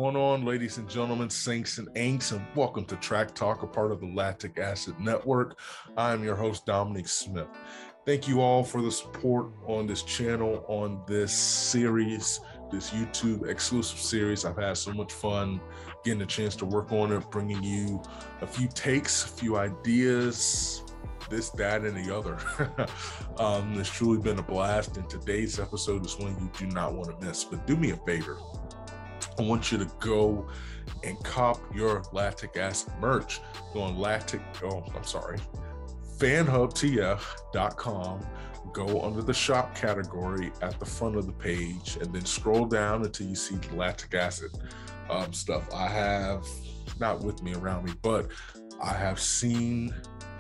going on, ladies and gentlemen, saints and ain'ts, and welcome to Track Talk, a part of the Lactic Acid Network. I'm your host, Dominique Smith. Thank you all for the support on this channel, on this series, this YouTube exclusive series. I've had so much fun getting a chance to work on it, bringing you a few takes, a few ideas, this, that, and the other. It's truly been a blast, and today's episode is one you do not want to miss. But do me a favor. I want you to go and cop your Lactic Acid merch. Go on fanhubtf.com. Go under the shop category at the front of the page, and then scroll down until you see the Lactic Acid stuff. I have, not with me, around me, but I have seen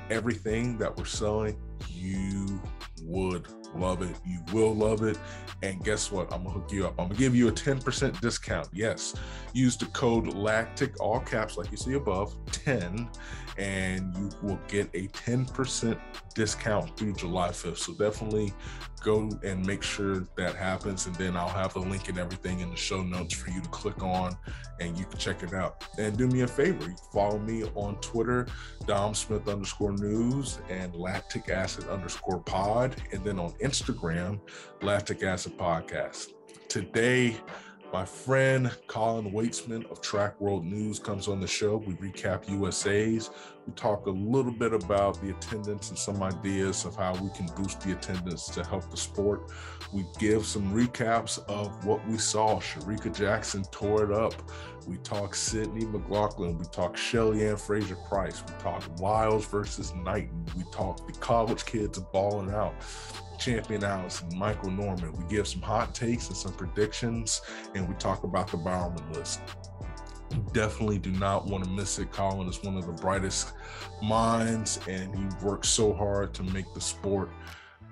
everything that we're selling. You would love it. You will love it. And guess what? I'm gonna hook you up. I'm gonna give you a 10% discount. Yes, use the code LACTIC, all caps like you see above, 10, and you will get a 10% discount through July 5th. So definitely go and make sure that happens, and then I'll have the link and everything in the show notes for you to click on, and you can check it out. And do me a favor, you can follow me on Twitter, DomSmith_news and Lactic Acid_pod, and then on Instagram, Lactic Acid Podcast. Today, my friend Colin Waitzman of Track World News comes on the show. We recap USAs. We talk a little bit about the attendance and some ideas of how we can boost the attendance to help the sport. We give some recaps of what we saw. Shericka Jackson tore it up. We talk Sydney McLaughlin. We talk Shelly-Ann Fraser-Price. We talk Lyles versus Knighton. We talk the college kids balling out. Champion Alex and Michael Norman. We give some hot takes and some predictions, and we talk about the Bowerman list. Definitely do not want to miss it. Colin is one of the brightest minds, and he works so hard to make the sport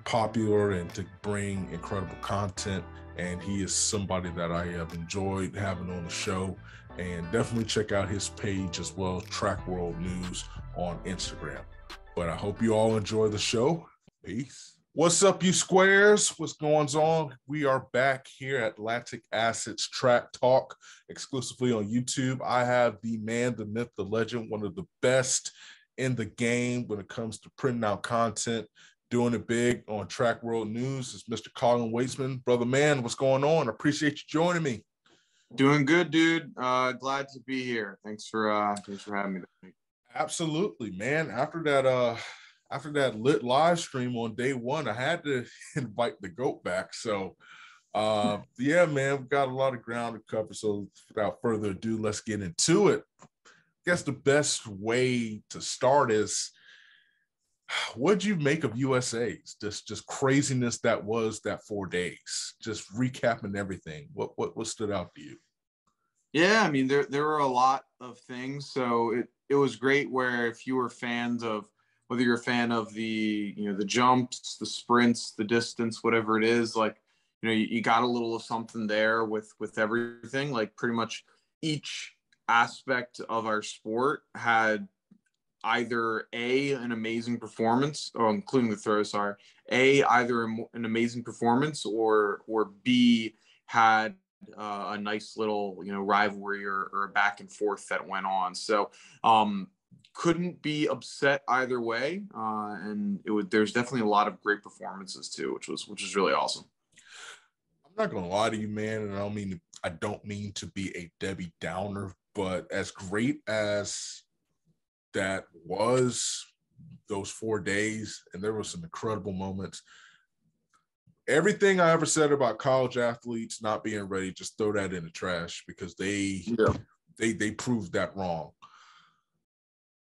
popular and to bring incredible content, and he is somebody that I have enjoyed having on the show. And definitely check out his page as well, Track World News on Instagram. But I hope you all enjoy the show. Peace. What's up, you squares? What's going on? We are back here at Lactic Acid's Track Talk, exclusively on YouTube. I have the man, the myth, the legend, one of the best in the game when it comes to printing out content, doing it big on Track World News. It's Mr. Colin Waitzman. Brother man, what's going on? I appreciate you joining me. Doing good, dude. Glad to be here. Thanks for having me today. Absolutely, man. After that lit live stream on day one, I had to invite the GOAT back. So, yeah, man, we've got a lot of ground to cover. So without further ado, let's get into it. I guess the best way to start is, what'd you make of USA's? Just craziness that was that 4 days. Just recapping everything. What stood out to you? Yeah, I mean, there were a lot of things. So it was great where if you were fans of, whether you're a fan of the jumps, the sprints, the distance, whatever it is, like, you got a little of something there with everything. Like pretty much each aspect of our sport had either an amazing performance, or including the throw, either an amazing performance or B, had a nice little, rivalry or a back and forth that went on. So, couldn't be upset either way, and there's definitely a lot of great performances too, which was really awesome. I'm not gonna lie to you, man, and I don't mean to be a Debbie Downer, but as great as that was, those 4 days, and there were some incredible moments. Everything I ever said about college athletes not being ready, just throw that in the trash, because they proved that wrong.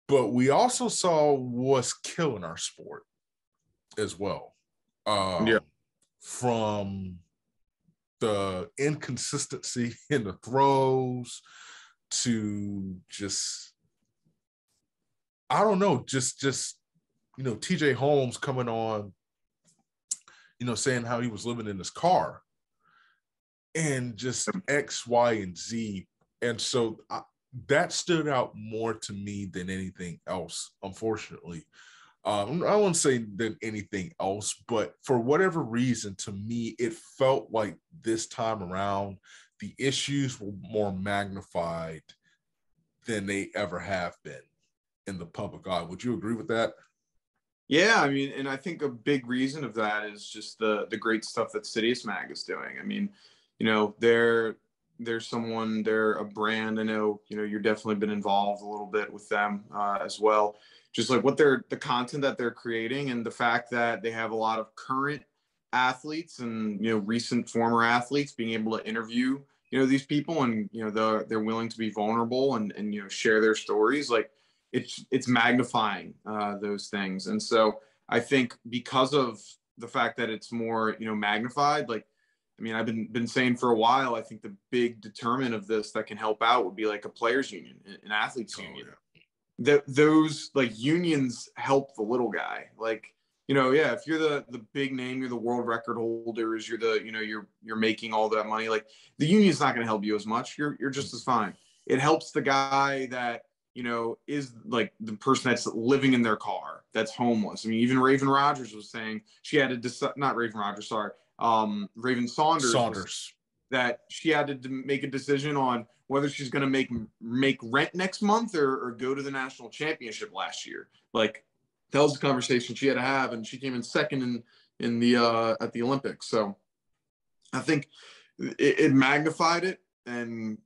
But we also saw what's killing our sport as well. From the inconsistency in the throws to just TJ Holmes coming on, saying how he was living in his car and just X, Y, and Z. And so that stood out more to me than anything else, unfortunately. I wouldn't say than anything else, but for whatever reason, to me, it felt like this time around, the issues were more magnified than they ever have been in the public eye. Would you agree with that? Yeah, I mean, and I think a big reason of that is just the great stuff that Citius Mag is doing. I mean, you know, they're a brand. I know, you know, you've definitely been involved a little bit with them as well. Just like the content that they're creating, and the fact that they have a lot of current athletes and, you know, recent former athletes being able to interview, you know, these people, and, you know, they're willing to be vulnerable and, you know, share their stories. Like, it's magnifying those things. And so I think because of the fact that it's more, you know, magnified, like, I mean, I've been saying for a while, I think the big determinant of this that can help out would be like a players union, an athletes union. Yeah. Those like unions help the little guy. Like, you know, yeah, if you're the big name, you're the world record holders, you're the, you know, you're making all that money. Like, the union's not going to help you as much. You're just as fine. It helps the guy that, you know, is like the person that's living in their car, that's homeless. I mean, even Raven Rogers was saying she had to decide, not Raven Rogers, sorry. Raven Saunders. That she had to make a decision on whether she's going to make rent next month or go to the national championship last year. Like, that was the conversation she had to have. And she came in second in the, at the Olympics. So I think it magnified it, and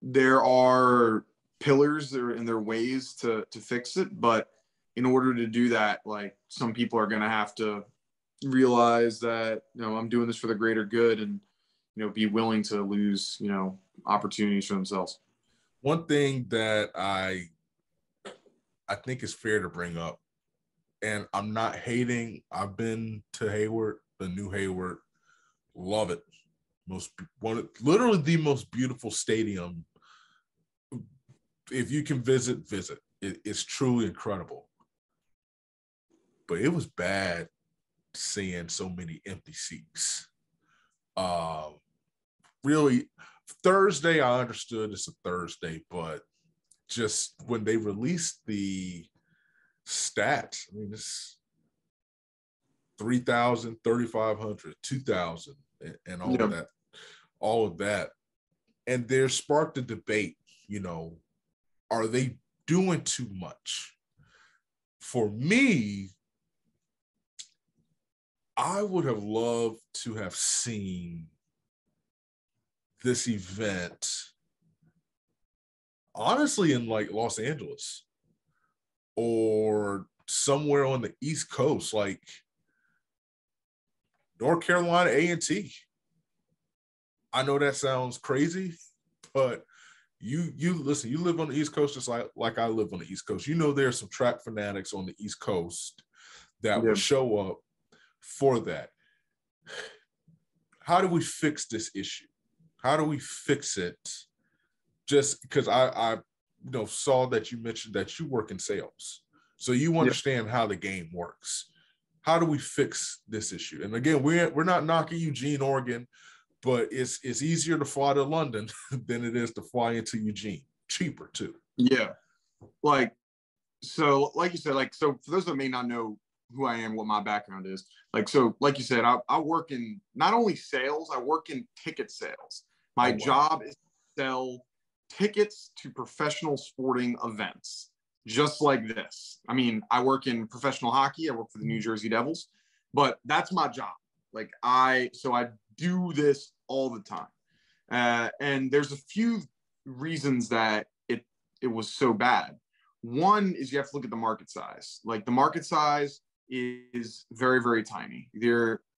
there are pillars there and there are ways to fix it, but in order to do that, like, some people are going to have to realize that, you know, I'm doing this for the greater good, and, you know, be willing to lose, you know, opportunities for themselves. One thing that I think is fair to bring up, and I'm not hating, I've been to Hayward, the new Hayward, love it. Literally the most beautiful stadium. If you can visit. It's truly incredible. But it was bad seeing so many empty seats. Really, Thursday, I understood it's a Thursday, but just when they released the stats, I mean, it's 3,000, 3,500, 2,000, and all of that. And there sparked a debate, you know, are they doing too much? For me, I would have loved to have seen this event, honestly, in like Los Angeles or somewhere on the East Coast, like North Carolina A&T. I know that sounds crazy, but you listen, you live on the East Coast just like I live on the East Coast. You know, there's some track fanatics on the East Coast that will show up for that. How do we fix this issue? How do we fix it? Just because I saw that you mentioned that you work in sales, so you understand how the game works. How do we fix this issue? And again, we're not knocking Eugene, Oregon, but it's easier to fly to London than it is to fly into Eugene. Cheaper too. Yeah. Like you said, like, so for those that may not know who I am, what my background is, like, so like you said, I work in not only sales, I work in ticket sales. My job is to sell tickets to professional sporting events, just like this. I mean, I work in professional hockey. I work for the New Jersey Devils, but that's my job. Like, I do this all the time. And there's a few reasons that it was so bad. One is you have to look at the market size. Like, the market size is very, very tiny.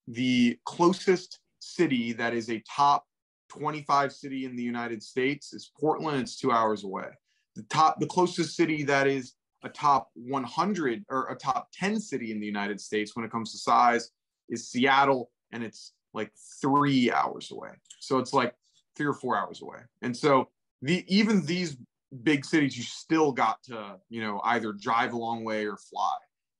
The closest city that is a top 25 city in the United States is Portland. It's 2 hours away. The closest city that is a top 100 or a top 10 city in the United States when it comes to size is Seattle, and it's like 3 hours away. So it's like 3 or 4 hours away. And so even these big cities, you still got to, either drive a long way or fly.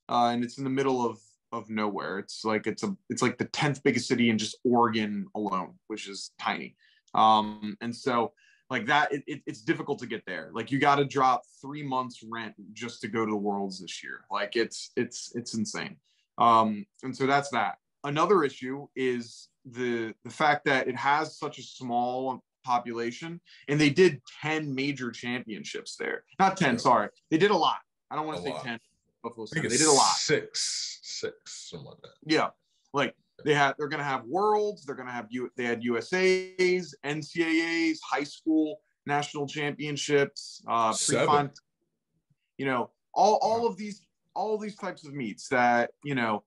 And it's in the middle of nowhere. It's like the 10th biggest city in just Oregon alone, which is tiny. And so like that, it's difficult to get there. Like, you got to drop 3 months rent just to go to the Worlds this year. Like, it's insane. And so that's that. Another issue is the fact that it has such a small population, and they did 10 major championships there. Not 10, sorry. They did a lot. I don't want to say lot. 10. They did a lot. Six, something like that. Yeah. Like they're going to have worlds. They're going to have, they had USAs, NCAAs, high school national championships, pre-fin, you know, all of these types of meets that, you know,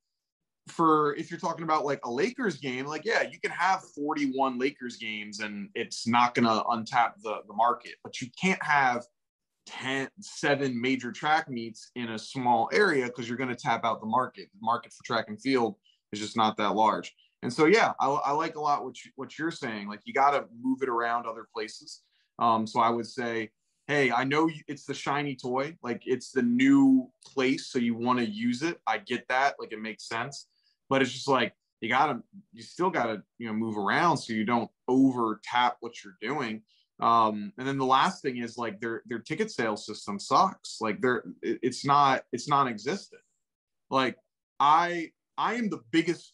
for if you're talking about like a Lakers game, like, yeah, you can have 41 Lakers games and it's not going to untap the market, but you can't have 7 major track meets in a small area because you're going to tap out the market. The market for track and field is just not that large. And so, yeah, I like a lot what you're saying. Like, you got to move it around other places. So I would say, hey, I know it's the shiny toy, like it's the new place, so you want to use it. I get that, like it makes sense, but it's just like you still gotta, you know, move around so you don't over tap what you're doing. And then the last thing is like their ticket sales system sucks. Like it's non-existent. Like I am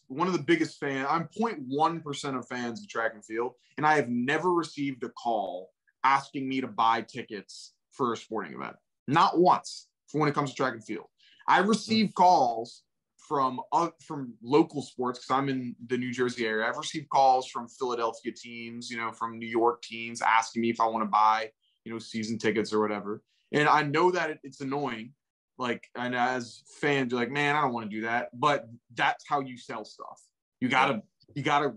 one of the biggest fans. I'm 0.1% of fans of track and field, and I have never received a call asking me to buy tickets for a sporting event. Not once for when it comes to track and field. I receive calls from local sports because I'm in the New Jersey area. I've received calls from Philadelphia teams, you know, from New York teams asking me if I want to buy, you know, season tickets or whatever. And I know that it's annoying. Like, and as fans, you're like, man, I don't want to do that. But that's how you sell stuff. You gotta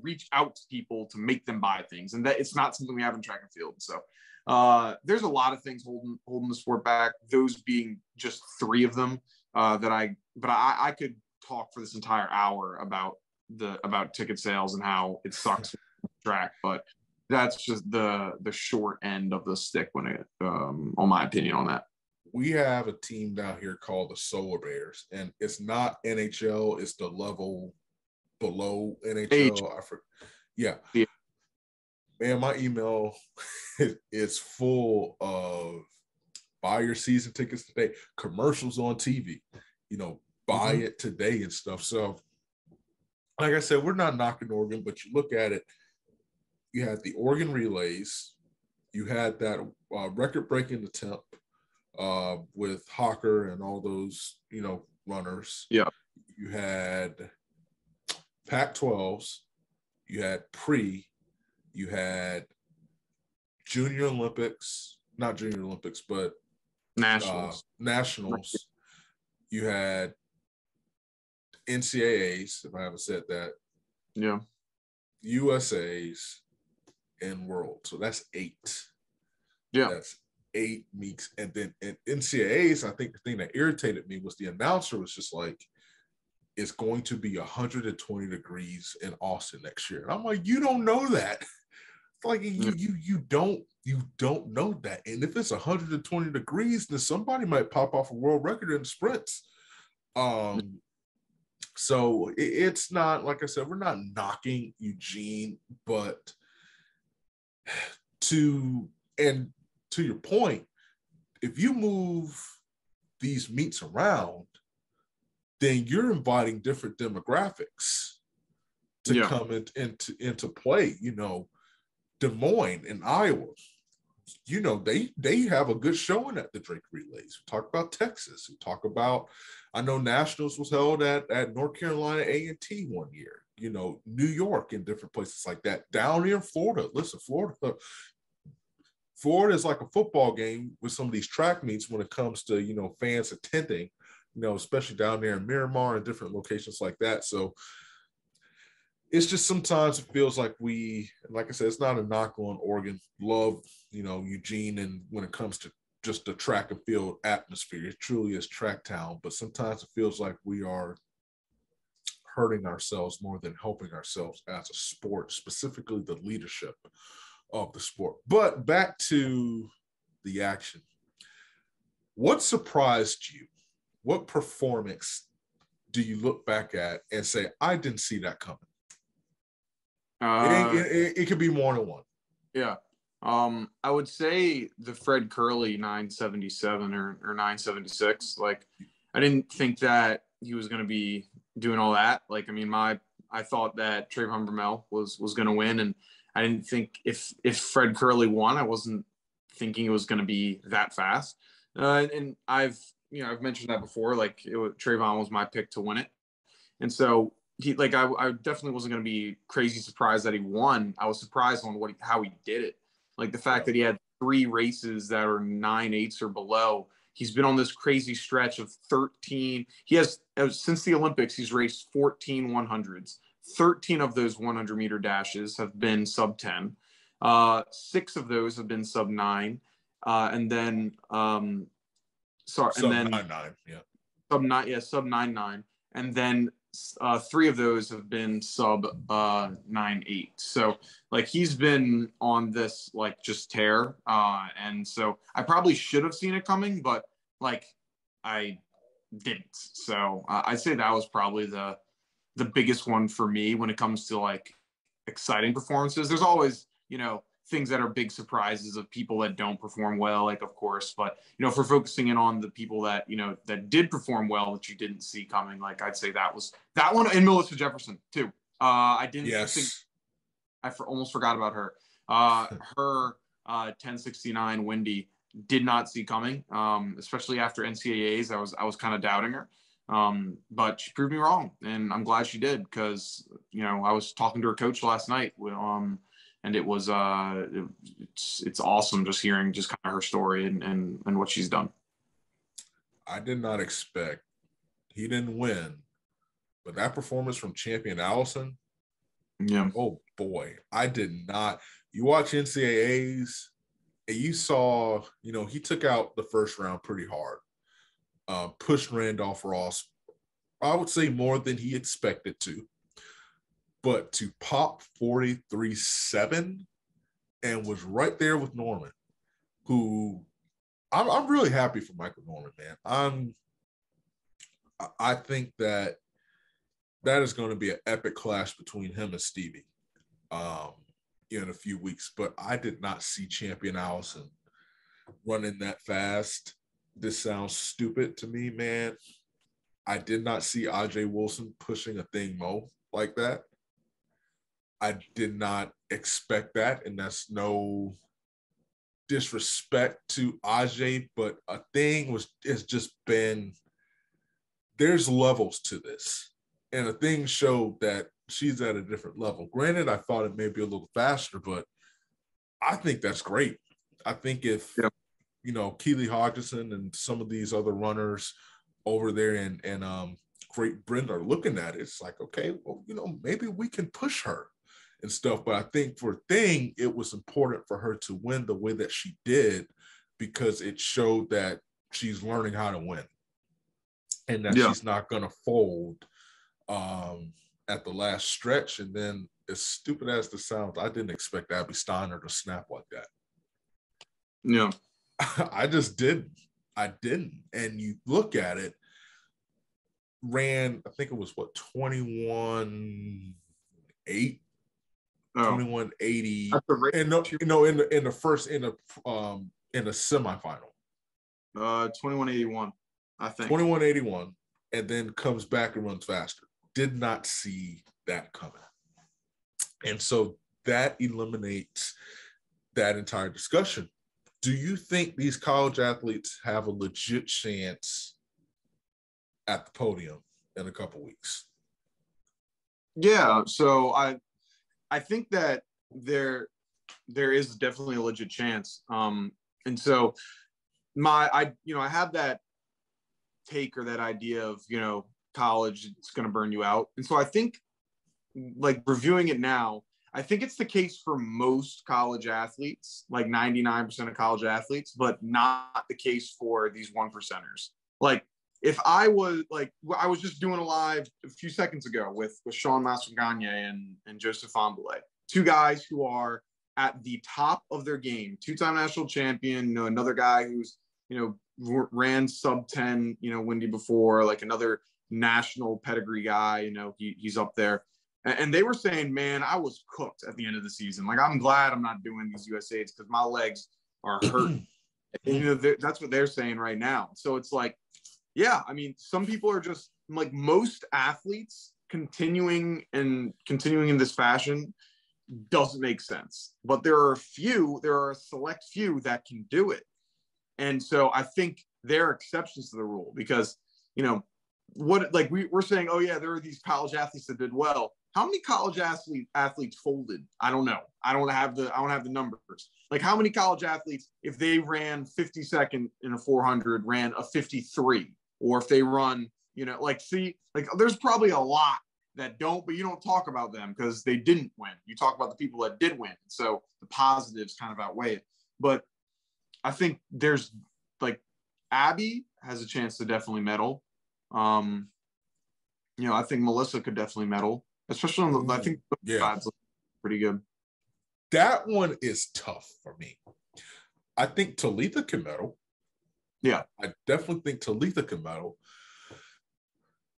reach out to people to make them buy things, and that it's not something we have in track and field. So there's a lot of things holding the sport back. Those being just 3 of them but I could talk for this entire hour about ticket sales and how it sucks track, but that's just the short end of the stick when it on my opinion on that. We have a team down here called the Solar Bears, and it's not NHL, it's the level below NHL. Yeah. Man, my email is full of buy your season tickets today, commercials on TV, you know, buy it today and stuff. So, like I said, we're not knocking Oregon, but you look at it, you had the Oregon relays, you had that record-breaking attempt with Hawker and all those, you know, runners. Yeah. You had Pac-12s, you had you had Junior Olympics, not Junior Olympics, but Nationals. You had NCAAs, if I haven't said that. Yeah. USAs and World. So that's 8. Yeah. That's 8 meets. And then in NCAAs, I think the thing that irritated me was the announcer was just like, it's going to be 120 degrees in Austin next year. And I'm like, you don't know that. Like you don't know that. And if it's 120 degrees, then somebody might pop off a world record in the sprints. So it's not, like I said, we're not knocking Eugene, but to your point, if you move these meets around, then you're inviting different demographics to come into play. You know, Des Moines in Iowa, you know, they have a good showing at the Drake Relays. We talk about Texas. We talk about, I know Nationals was held at North Carolina A&T one year. You know, New York and different places like that. Down here in Florida, listen, Florida is like a football game with some of these track meets when it comes to, you know, fans attending, you know, especially down there in Miramar and different locations like that. So it's just sometimes it feels like like I said, it's not a knock on Oregon. Love, you know, Eugene, and when it comes to just the track and field atmosphere, it truly is track town. But sometimes it feels like we are hurting ourselves more than helping ourselves as a sport, specifically the leadership of the sport. But back to the action. What surprised you? What performance do you look back at and say, I didn't see that coming? It could be more than one. Yeah. I would say the Fred Curley 977 or 976. Like, I didn't think that he was going to be doing all that. Like, I mean, I thought that Trayvon Bromell was going to win, and I didn't think if Fred Curley won, I wasn't thinking it was going to be that fast. And I've mentioned that before. Like Trayvon was my pick to win it, and so I definitely wasn't going to be crazy surprised that he won. I was surprised on how he did it. Like the fact that he had 3 races that are 9/8 or below. He's been on this crazy stretch of 13. He has, since the Olympics, he's raced 14 100s. 13 of those 100-meter dashes have been sub 10. 6 of those have been sub 9. And then, sub 9.9, yeah. Sub 9.9. And then 3 of those have been sub 9.8. So like he's been on this like just tear. And so I probably should have seen it coming, but like I didn't. So I'd say that was probably the biggest one for me when it comes to like exciting performances. There's always, things that are big surprises of people that don't perform well, like of course, but if we're focusing in on the people that, that did perform well that you didn't see coming, like I'd say that one, and Melissa Jefferson too. I didn't think, I almost forgot about her. Her 1069 Windy did not see coming, especially after NCAAs. I was kind of doubting her. But she proved me wrong, and I'm glad she did because, I was talking to her coach last night, and it was it's awesome just hearing just kind of her story and what she's done. I did not expect, he didn't win, but that performance from champion Allison, oh boy, I did not. You watch NCAAs and you saw, he took out the first round pretty hard. Pushed Randolph Ross, I would say more than he expected to. But to pop 43.7 and was right there with Norman, who I'm really happy for Michael Norman, man. I think that is going to be an epic clash between him and Stevie in a few weeks. But I did not see champion Allison running that fast. This sounds stupid to me, man. I did not see AJ Wilson pushing a thing mo like that. I did not expect that, and that's no disrespect to AJ, but a thing has just been, there's levels to this, and a thing showed that she's at a different level. Granted, I thought it may be a little faster, but I think that's great. I think if Keely Hodgson and some of these other runners over there and Great Britain are looking at it, it's like, okay, well, maybe we can push her and stuff. But I think for Thing, it was important for her to win the way that she did because it showed that she's learning how to win and that she's not going to fold at the last stretch. And then, as stupid as this sounds, I didn't expect Abby Steiner to snap like that. Yeah. I just didn't. I didn't. And you look at it, ran, I think it was 21.8, 21.80, and in the semifinal. 21.81, I think. 21.81, and then comes back and runs faster. Did not see that coming. And so that eliminates that entire discussion. Do you think these college athletes have a legit chance at the podium in a couple weeks? Yeah, so I think that there is definitely a legit chance. And so I have that take or that idea of, college, it's going to burn you out. And so I think, like, reviewing it now, I think it's the case for most college athletes, like 99% of college athletes, but not the case for these 1%ers. Like, if I was just doing a live a few seconds ago with Sean Mastrogagne and Joseph Fambule, 2 guys who are at the top of their game, 2-time national champion, another guy who's, ran sub 10, Windy before, like another national pedigree guy, he's up there. And they were saying, man, I was cooked at the end of the season. Like, I'm glad I'm not doing these USAs because my legs are hurt. And, that's what they're saying right now. So it's like, yeah, I mean, some people are just like most athletes continuing in this fashion doesn't make sense. But there are a select few that can do it. And so I think there are exceptions to the rule because, you know, we're saying, oh yeah, there are these college athletes that did well. How many college athletes folded? I don't know. I don't have the numbers. Like how many college athletes, if they ran 52nd in a 400, ran a 53, or if they run, you know, there's probably a lot that don't, but you don't talk about them because they didn't win. You talk about the people that did win. So the positives kind of outweigh it. But I think there's like Abby has a chance to definitely medal. You know, I think Melissa could definitely medal, especially on the, I think the sides look pretty good. That one is tough for me. I think Talitha can medal. Yeah. I definitely think Talitha can medal.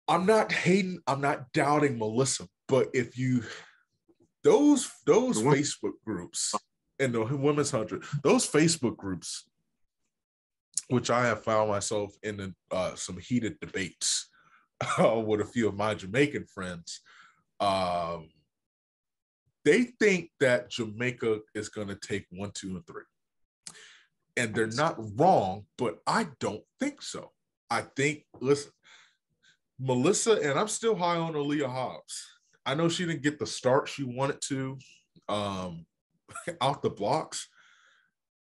I'm not doubting Melissa, but if you those Facebook groups and the women's 100, those Facebook groups, which I have found myself in some heated debates with a few of my Jamaican friends, they think that Jamaica is going to take 1, 2, and 3. And they're not wrong, but I don't think so. I think, listen, Melissa, and I'm still high on Aaliyah Hobbs. I know she didn't get the start she wanted to out the blocks,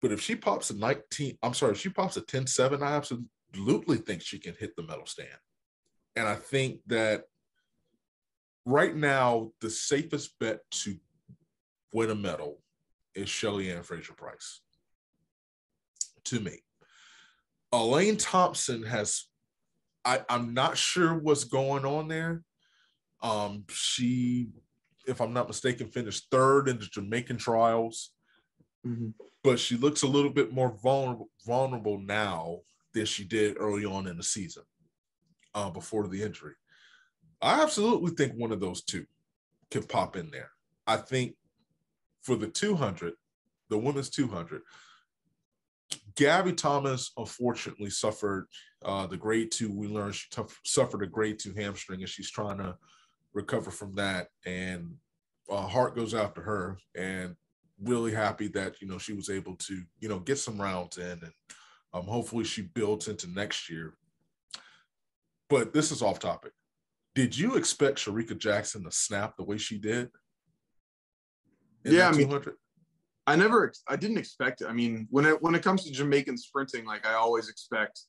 but if she pops a 10-7, I absolutely think she can hit the medal stand. And I think that right now, the safest bet to win a medal is Shelly-Ann Fraser-Price, to me. Elaine Thompson has, I'm not sure what's going on there. She, if I'm not mistaken, finished 3rd in the Jamaican trials, but she looks a little bit more vulnerable now than she did early on in the season before the injury. I absolutely think one of those two can pop in there. I think for the 200, the women's 200, Gabby Thomas unfortunately suffered the grade 2. We learned she suffered a grade 2 hamstring, and she's trying to recover from that. And heart goes out to her, and really happy that, you know, she was able to, you know, get some rounds in, and hopefully she builds into next year. But this is off topic. Did you expect Shericka Jackson to snap the way she did? Yeah, I mean, I didn't expect it. I mean, when it comes to Jamaican sprinting, like I always expect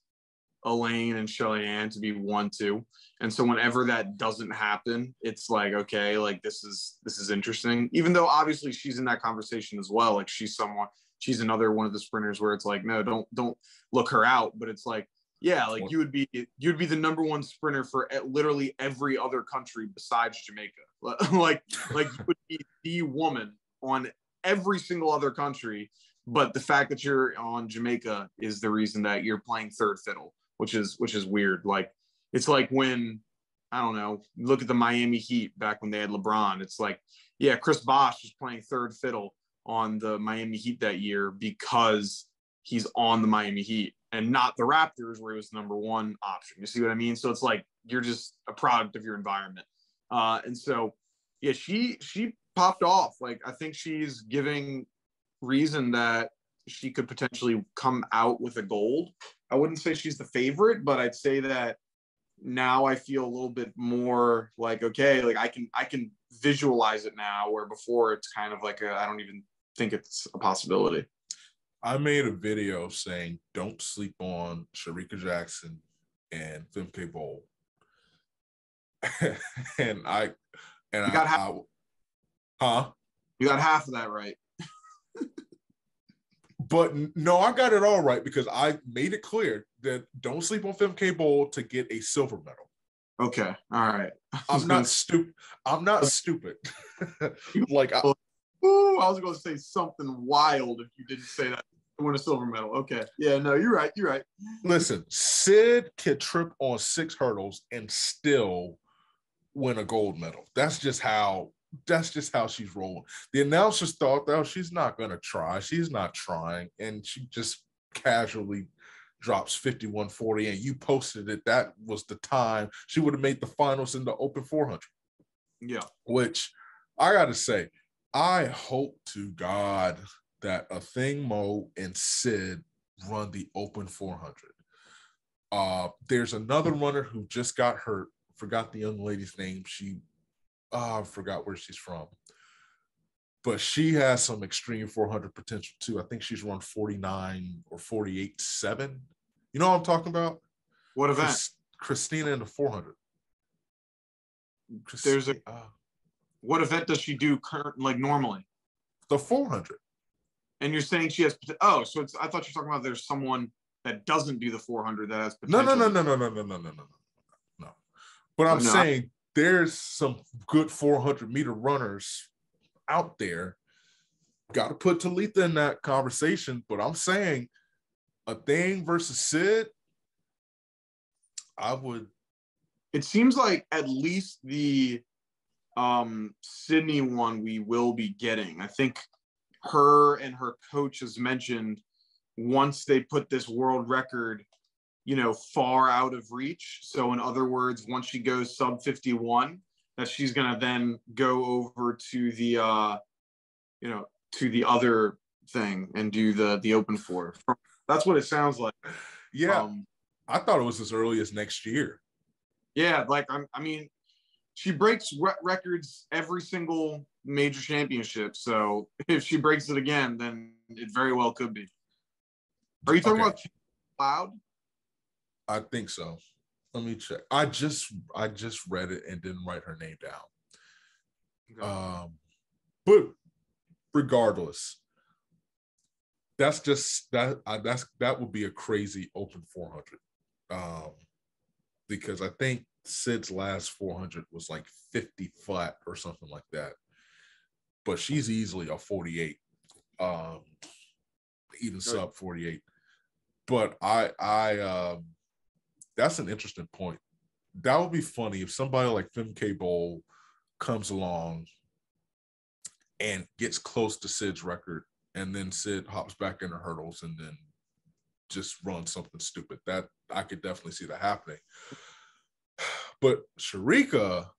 Elaine and Shelly-Ann to be 1-2. And so whenever that doesn't happen, it's like, okay, like this is interesting. Even though obviously she's in that conversation as well. Like she's another one of the sprinters where it's like, no, don't look her out. But it's like, yeah, like you'd be the number 1 sprinter for literally every other country besides Jamaica. like you would be the woman on every single other country, but the fact that you're on Jamaica is the reason that you're playing 3rd fiddle, which is weird. Like it's like when, I don't know, look at the Miami Heat back when they had LeBron. It's like, yeah, Chris Bosh was playing 3rd fiddle on the Miami Heat that year because he's on the Miami Heat and not the Raptors where he was the number 1 option. You see what I mean? So it's like, you're just a product of your environment. And so, yeah, she popped off. Like, I think she's giving reason that she could potentially come out with a gold. I wouldn't say she's the favorite, but I'd say that now I feel a little bit more like, okay, like I can visualize it now, where before it's kind of like I don't even think it's a possibility. I made a video saying don't sleep on Shericka Jackson and Femke Bowl. and you got half of that right. But no, I got it all right because I made it clear that don't sleep on Femke Bowl to get a silver medal. Okay, all right. I'm not stupid. Like, I was going to say something wild if you didn't say that. Win a silver medal. Okay. Yeah, no, you're right. Listen, Sid can trip on 6 hurdles and still win a gold medal. That's just how she's rolling. The announcers thought, though, she's not going to try. She's not trying. And she just casually drops 51.40. And you posted it. That was the time she would have made the finals in the Open 400. Yeah. Which I got to say, I hope to God that a thing Mo and Sid run the open 400. There's another runner who just got hurt. Forgot the young lady's name. I forgot where she's from. But she has some extreme 400 potential too. I think she's run 49 or 48.7. You know what I'm talking about? What event? Christina in the 400. What event does she do normally? The 400. And you're saying she has, so I thought you were talking about there's someone that doesn't do the 400 that has potential. No. But I'm saying there's some good 400-meter runners out there. Got to put Talitha in that conversation, but I'm saying a thing versus Sid, I would. It seems like at least the Sydney one we will be getting. I think her and her coach has mentioned once they put this world record, far out of reach. So in other words, once she goes sub 51, that she's going to then go over to the, to the other thing and do the open 4. That's what it sounds like. Yeah. I thought it was as early as next year. Yeah. She breaks records every single major championship. So if she breaks it again, then it very well could be. Are you talking about Cloud? I think so. Let me check. I just read it and didn't write her name down. Okay. But regardless, that would be a crazy open 400. Because I think Sid's last 400 was like 50 flat or something like that. But she's easily a 48, even sub 48. But I that's an interesting point. That would be funny if somebody like Femke Bowl comes along and gets close to Sid's record, and then Sid hops back into hurdles and then just runs something stupid. That I could definitely see that happening. But Shericka,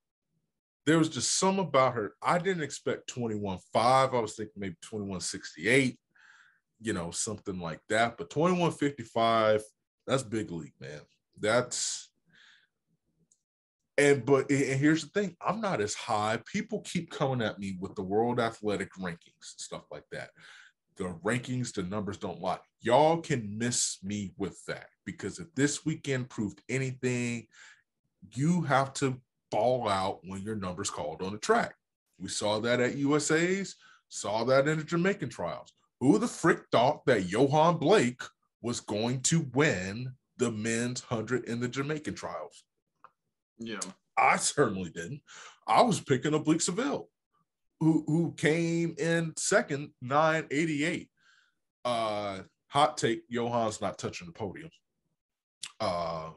there was just some about her. I didn't expect 21.5. I was thinking maybe 21.68, something like that. But 21.55, that's big league, man. And here's the thing. I'm not as high. People keep coming at me with the World Athletic rankings, stuff like that. The rankings, the numbers don't lie. Y'all can miss me with that, because if this weekend proved anything, you have to ball out when your number's called on the track. We saw that at USA's, saw that in the Jamaican trials. Who the frick thought that Johan Blake was going to win the men's 100 in the Jamaican trials? Yeah. I certainly didn't. I was picking up Blake Seville, who came in second, 9.88. Hot take, Johan's not touching the podium. Hot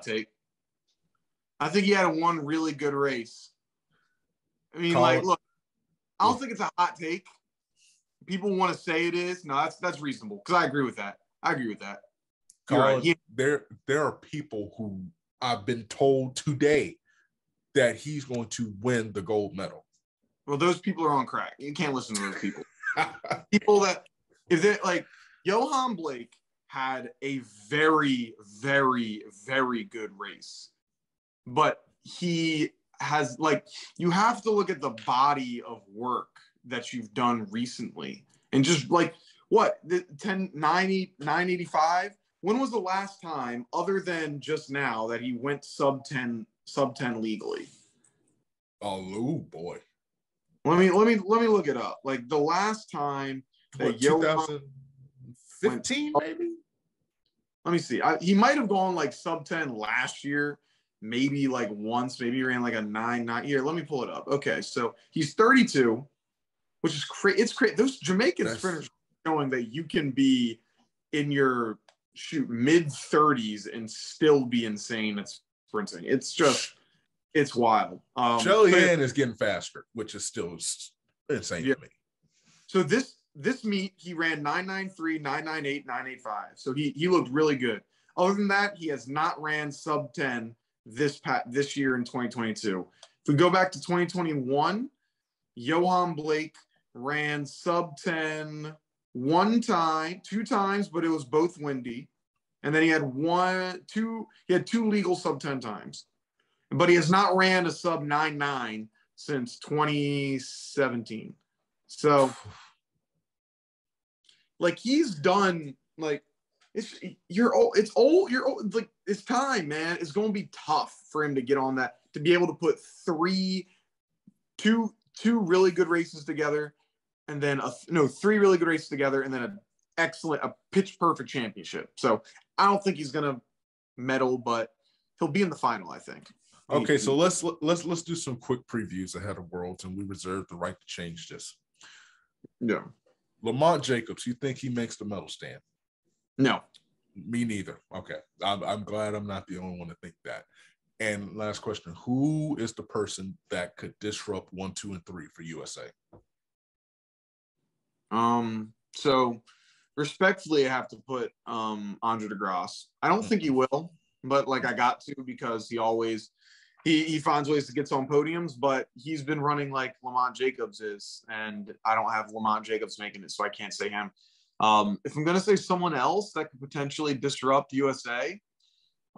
take. I think he had one really good race. I mean, Colin, look, I don't think it's a hot take. People want to say it is. No, that's reasonable, because I agree with that. Colin, right. There are people who I've been told today that he's going to win the gold medal. Well, those people are on crack. You can't listen to those people. People that, if they Johan Blake had a very, very, very good race, but he has you have to look at the body of work that you've done recently, and just what, the 985. When was the last time, other than just now, that he went sub 10 legally? Oh boy. Let me look it up. The last time that 2015 maybe? Let me see. He might have gone sub 10 last year, maybe once, maybe he ran a 9 here. Let me pull it up. Okay, so he's 32, which is crazy. It's crazy. Those Jamaican sprinters are showing that you can be in your mid 30s and still be insane at sprinting. It's wild. Shelly-Ann is getting faster, which is still insane to me. So this meet, he ran 993, 998, 985. So he looked really good. Other than that, he has not ran sub 10 this year in 2022. If we go back to 2021, Johan Blake ran sub 10 one time, 2 times, but it was both windy. And then he had two legal sub 10 times. But he has not ran a sub 9.9 since 2017. So, like, he's done, like, it's old, like, it's time, man. It's going to be tough for him to get on that, to be able to put two really good races together, and then three really good races together, and then a pitch perfect championship. So I don't think he's gonna medal, but he'll be in the final, I think. Okay, so let's do some quick previews ahead of Worlds, and we reserve the right to change this. Yeah. Lamont Jacobs, you think he makes the medal stand? No. Me neither. Okay, I'm glad I'm not the only one to think that. And last question, who is the person that could disrupt 1, 2, and 3 for USA? So respectfully, I have to put Andre DeGrasse. I don't think he will, but like I got to, because he finds ways to get on podiums, but he's been running like Lamont Jacobs is, and I don't have Lamont Jacobs making it, so I can't say him. If I'm gonna say someone else that could potentially disrupt USA,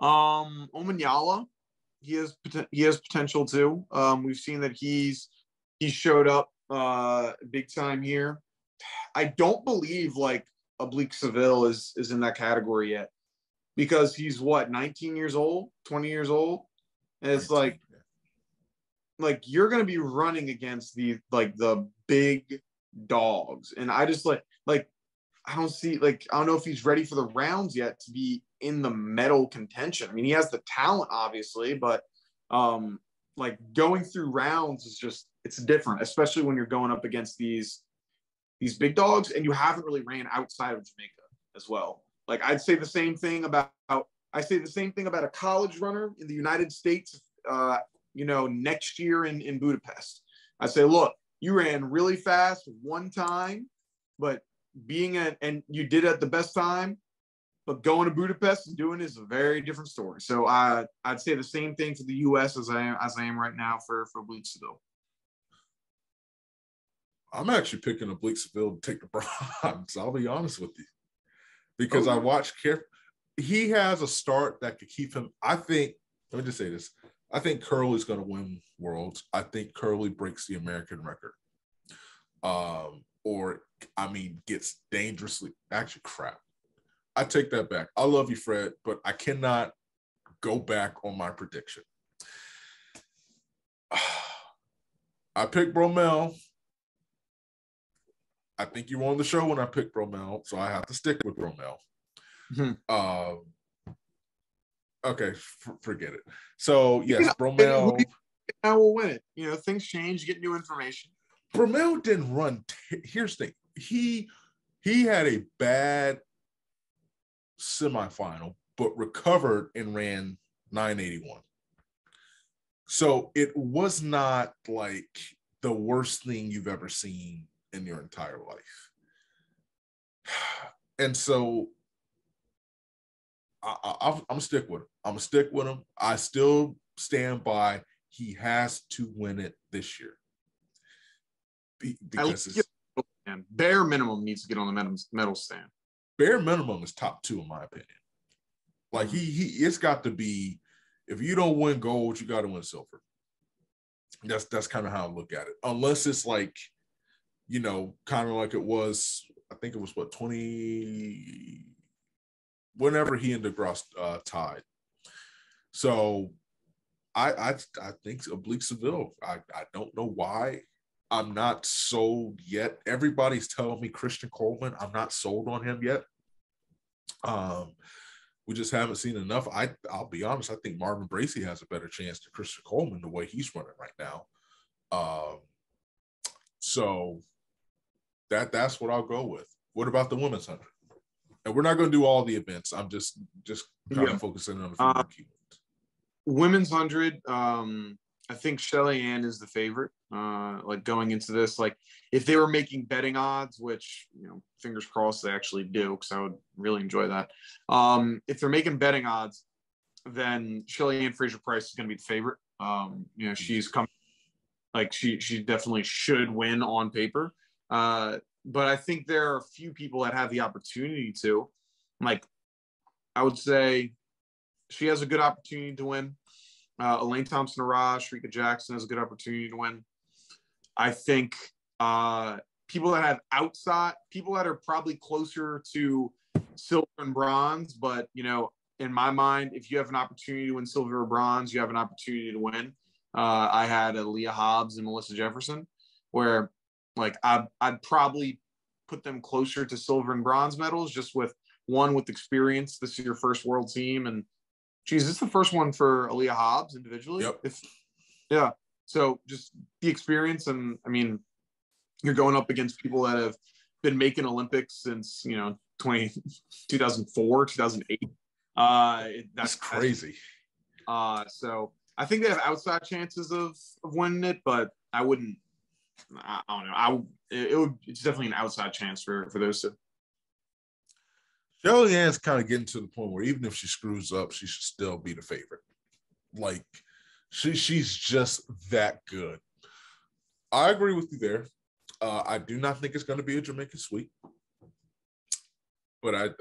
Omanyala, he has potential too. We've seen that he showed up big time here. I don't believe like Oblique Seville is in that category yet, because he's 19 years old, 20 years old, and it's like you're gonna be running against the big dogs, and I just like I don't know if he's ready for the rounds yet to be in the medal contention. I mean, he has the talent, obviously, but going through rounds is it's different, especially when you're going up against these big dogs, and you haven't really ran outside of Jamaica as well. Like, I say the same thing about a college runner in the United States, next year in Budapest. I say, look, you ran really fast one time, but and you did it at the best time, but going to Budapest and doing it is a very different story. So I'd say the same thing for the U.S. as I am right now for Oblique Seville. I'm actually picking Oblique Seville to take the bronze. I'll be honest with you, because I watched he has a start that could keep him. Let me just say this. I think Curley's going to win Worlds. I think Curley breaks the American record. Gets dangerously. Actually, crap. I take that back. I love you, Fred, but I cannot go back on my prediction. I picked Bromell. I think you were on the show when I picked Bromell, so I have to stick with Bromell. Mm-hmm. Okay, forget it. So, yes, Bromell. I will win it. Things change. You get new information. Bromell didn't run. Here's the thing. He had a bad semifinal, but recovered and ran 981. So it was not like the worst thing you've ever seen in your entire life. And so I'm gonna stick with him. I still stand by he has to win it this year. Because bare minimum needs to get on the medal stand. Bare minimum is top 2 in my opinion. Like it's got to be, if you don't win gold, you got to win silver. That's kind of how I look at it. Unless it's like, kind of like it was, I think it was 20, whenever he and DeGrasse tied. So I think Oblique Seville. I don't know why I'm not sold yet. Everybody's telling me Christian Coleman. I'm not sold on him yet. We just haven't seen enough. I'll be honest. I think Marvin Bracey has a better chance than Christian Coleman the way he's running right now. So that's what I'll go with. What about the women's 100? And we're not going to do all the events. I'm just kind of focusing on a few more key ones. Women's 100. I think Shelly Ann is the favorite. Going into this, if they were making betting odds, which fingers crossed they actually do, because I would really enjoy that. If they're making betting odds, then Shelly Ann Fraser Price is going to be the favorite. She's coming Like she definitely should win on paper. But I think there are a few people that have the opportunity to. Like, I would say she has a good opportunity to win. Elaine Thompson-Araj, Shericka Jackson has a good opportunity to win. I think people that are probably closer to silver and bronze, but, you know, in my mind, if you have an opportunity to win silver or bronze, you have an opportunity to win. I had Leah Hobbs and Melissa Jefferson, where like I'd probably put them closer to silver and bronze medals, just with experience. This is your first world team, and geez, this is the first one for Aaliyah Hobbs individually. Yep. So just the experience, and I mean, you're going up against people that have been making Olympics since, you know, 2004, 2008. That's crazy. So I think they have outside chances of winning it, but I don't know. It's definitely an outside chance for those two. Shelly-Ann's kind of getting to the point where even if she screws up, she should still be the favorite. Like, she's just that good. I agree with you there. I do not think it's going to be a Jamaican sweep. But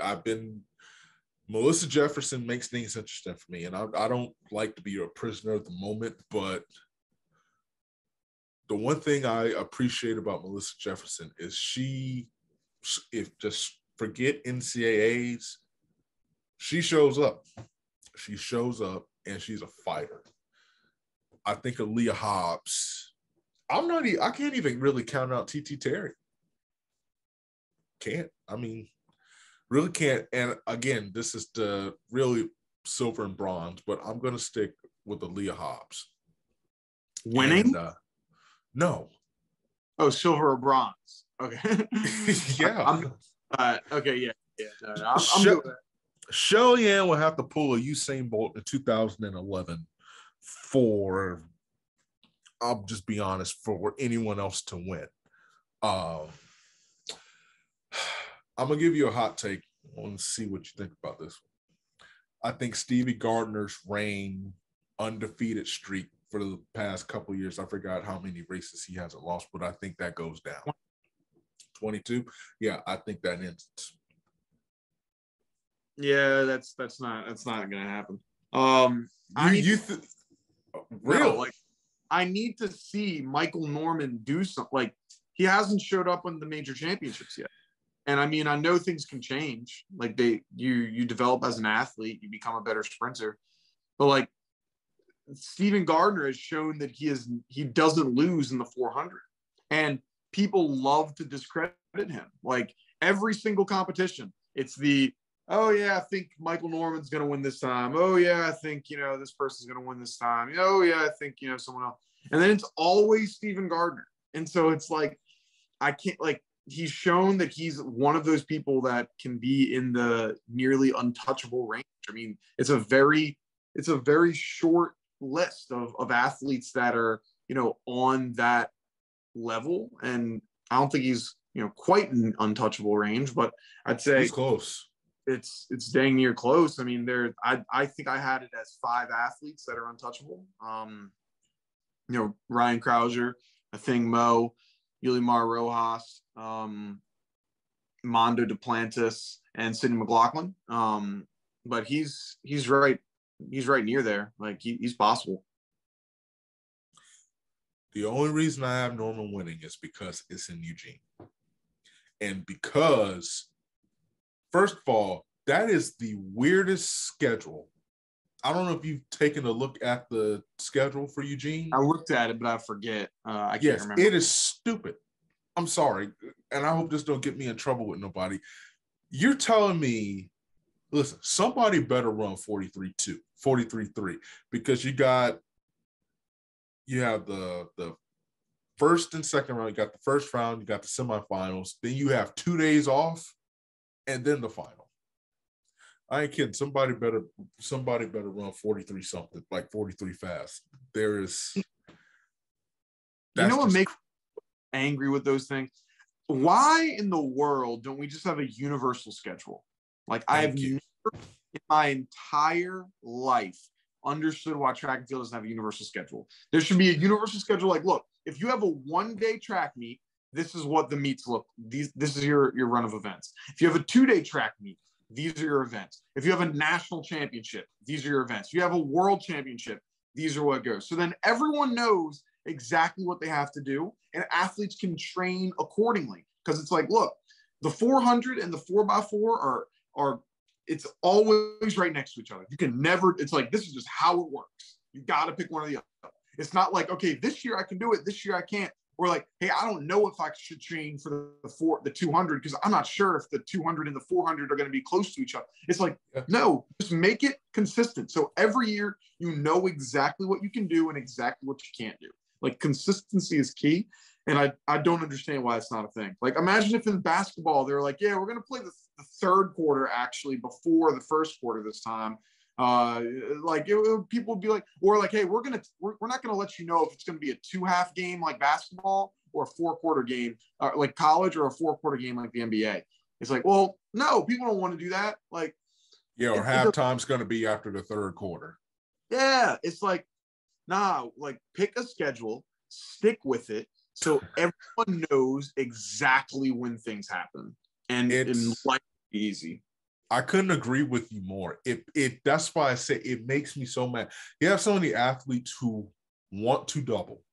Melissa Jefferson makes things interesting for me. And I don't like to be a prisoner of the moment, but the one thing I appreciate about Melissa Jefferson is forget NCAAs, she shows up. She shows up and she's a fighter. I think Aaliyah Hobbs, I can't even really count out TT Terry. Can't. I mean, really can't. And again, this is the really silver and bronze, but I'm going to stick with Aaliyah Hobbs. Winning? And, no. Oh, silver or bronze. Okay. Yeah. Okay, yeah. No, I'm good with that. Shelly-Ann will have to pull a Usain Bolt in 2011 I'll just be honest, for anyone else to win. I'm going to give you a hot take. I want to see what you think about this one. I think Stevie Gardner's undefeated streak for the past couple of years, I forgot how many races he hasn't lost, but I think that goes down. 22? Yeah, I think that ends. Yeah, that's not going to happen. Really? I need to see Michael Norman do something. Like, he hasn't showed up on the major championships yet. And I mean, I know things can change. Like, you develop as an athlete, you become a better sprinter. But like, Stephen Gardner has shown that he doesn't lose in the 400, and people love to discredit him. Like, every single competition, it's oh yeah, I think Michael Norman's going to win this time. Oh yeah, I think, this person's going to win this time. Oh yeah, I think, someone else. And then it's always Stephen Gardner. And so it's like, I can't, like, he's shown that he's one of those people that can be in the nearly untouchable range. I mean, it's a very short list of athletes that are, on that level. And I don't think he's, quite an untouchable range, but I'd say he's close. It's dang near close. I mean, I think I had it as 5 athletes that are untouchable. Ryan Krauser, Athing Mo, Yulimar Rojas, Mondo Duplantis, and Sidney McLaughlin. But he's right near there. Like, he's possible. The only reason I have Norman winning is because it's in Eugene. And because, first of all, that is the weirdest schedule. I don't know if you've taken a look at the schedule for Eugene. I looked at it, but I forget. I can't remember. It is stupid. I'm sorry. And I hope this don't get me in trouble with nobody. You're telling me, listen, somebody better run 43.3, because you have the first and second round, you got the first round, you got the semifinals, then you have 2 days off, and then the final. I ain't kidding. Somebody better run 43 something, like 43 fast. What makes me angry with those things? Why in the world don't we just have a universal schedule? Like, I have never in my entire life understood why track and field doesn't have a universal schedule. There should be a universal schedule. Like, look, if you have a 1-day track meet, this is what the meets look. This is your run of events. If you have a 2-day track meet, these are your events. If you have a national championship, these are your events. If you have a world championship, these are what goes. So then everyone knows exactly what they have to do, and athletes can train accordingly. Because it's like, look, the 400 and the 4x4 are it's always right next to each other. You can never, it's like, this is just how it works. You got to pick one or the other. It's not like, okay, this year I can do it, this year I can't. Or like, hey, I don't know if I should train for the 200 because I'm not sure if the 200 and the 400 are going to be close to each other. It's like, no, just make it consistent. So every year you know exactly what you can do and exactly what you can't do. Like, consistency is key. And I don't understand why it's not a thing. Like, imagine if in basketball, they're like, yeah, we're going to play the third quarter actually before the first quarter this time. People would be like, or like, hey, we're not going to let you know if it's going to be a 2-half game like basketball or a 4-quarter game like college, or a 4-quarter game like the NBA. It's like, well, no, people don't want to do that. Like, yeah, or halftime's going to be after the third quarter. Yeah, it's like, nah, like, pick a schedule, stick with it, so everyone knows exactly when things happen, and life is easy. I couldn't agree with you more. That's why I say it makes me so mad. You have so many athletes who want to double,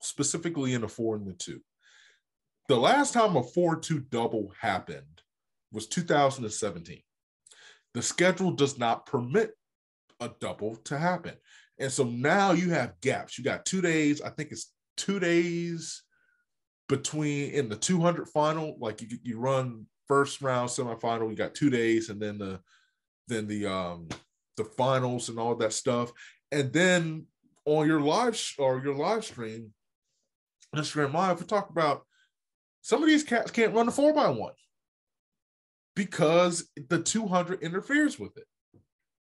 specifically in the 4 and the 2. The last time a 4-2 double happened was 2017. The schedule does not permit a double to happen. And so now you have gaps. You got 2 days. I think it's 2 days between in the 200 final. Like, you run first round semifinal, you got 2 days, and then the finals and all that stuff. And then on your live stream, Instagram Live, we talk about some of these cats can't run the 4x1 because the 200 interferes with it.